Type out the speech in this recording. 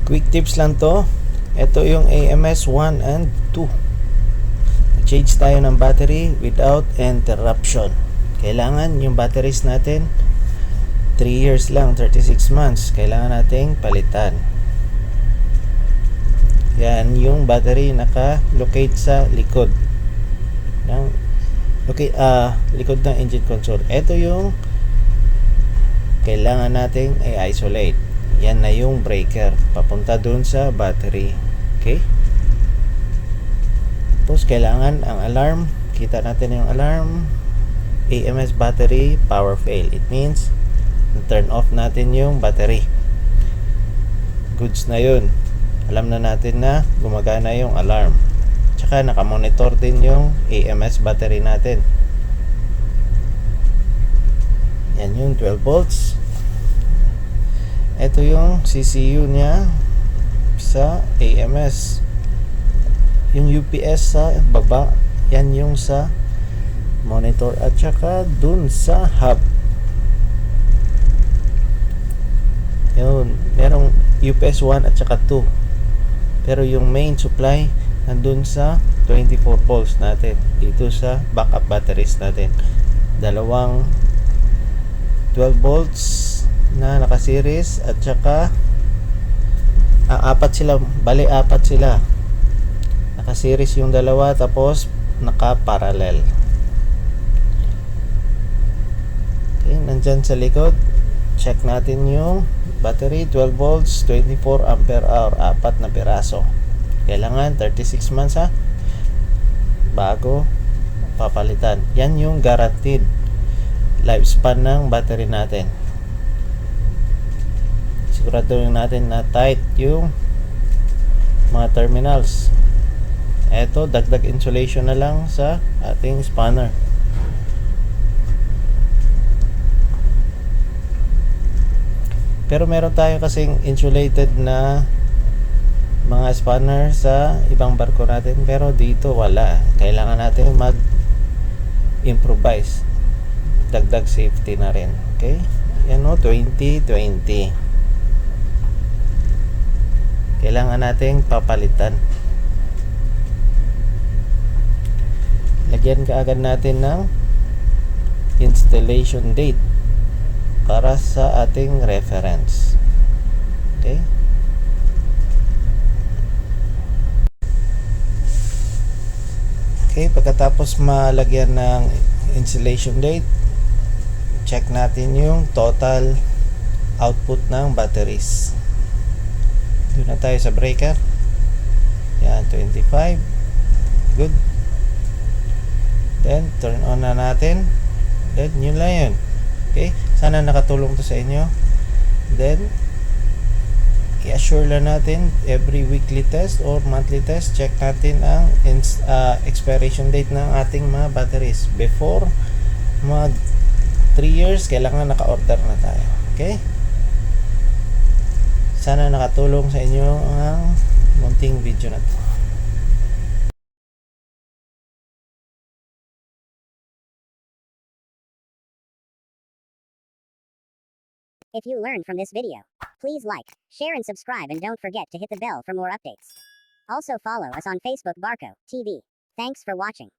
Quick tips lang to. Ito yung AMS 1 and 2. Change tayo ng battery without interruption. Kailangan yung batteries natin 3 years lang, 36 months. Kailangan nating palitan. Yan yung battery naka-locate sa likod ng likod ng engine console. Ito yung kailangan nating i-isolate. Yan na yung breaker papunta dun sa battery. Okay? Tapos kailangan ang alarm, kita natin yung alarm, AMS battery power fail. It means turn off natin yung battery. Goods na yun. Alam na natin na gumagana yung alarm. Tsaka nakamonitor din yung AMS battery natin. Yan yung 12 volts. Ito yung CCU niya sa AMS. Yung UPS sa baba, yan yung sa monitor at saka dun sa hub. Yun, merong UPS 1 at saka 2. Pero yung main supply nandun sa 24 volts natin dito sa backup batteries natin. Dalawang 12 volts na naka-series at saka apat sila, bali apat sila. Naka-series yung dalawa tapos naka-parallel. Okay, nandyan sa likod. Check natin yung battery, 12 volts, 24 ampere hour, apat na piraso. Kailangan 36 months ha, bago papalitan. Yan yung guaranteed lifespan ng battery natin. Siguraduhin natin na tight yung mga terminals. Eto, dagdag insulation na lang sa ating spanner. Pero meron tayo kasing insulated na mga spanner sa ibang barko natin, pero dito wala. Kailangan natin mag-improvise, dagdag safety na rin. Okay, yan o, 2020. Kailangan nating papalitan. Lagyan kaagad natin ng installation date para sa ating reference. Okay? Okay, pagkatapos malagyan ng installation date, check natin yung total output ng batteries. Doon na tayo sa breaker. Yan, 25. Good. Then, turn on na natin. Then, yun lang yun. Okay? Sana nakatulong to sa inyo. Then, i-assure lang natin every weekly test or monthly test. Check natin ang expiration date ng ating mga batteries. Before mag 3 years, kailangan naka-order na tayo. Okay? Sana nakatulong sa inyo ang munting video na to. If you learned from this video, please like, share and subscribe, and don't forget to hit the bell for more updates. Also follow us on Facebook Barco TV. Thanks for watching.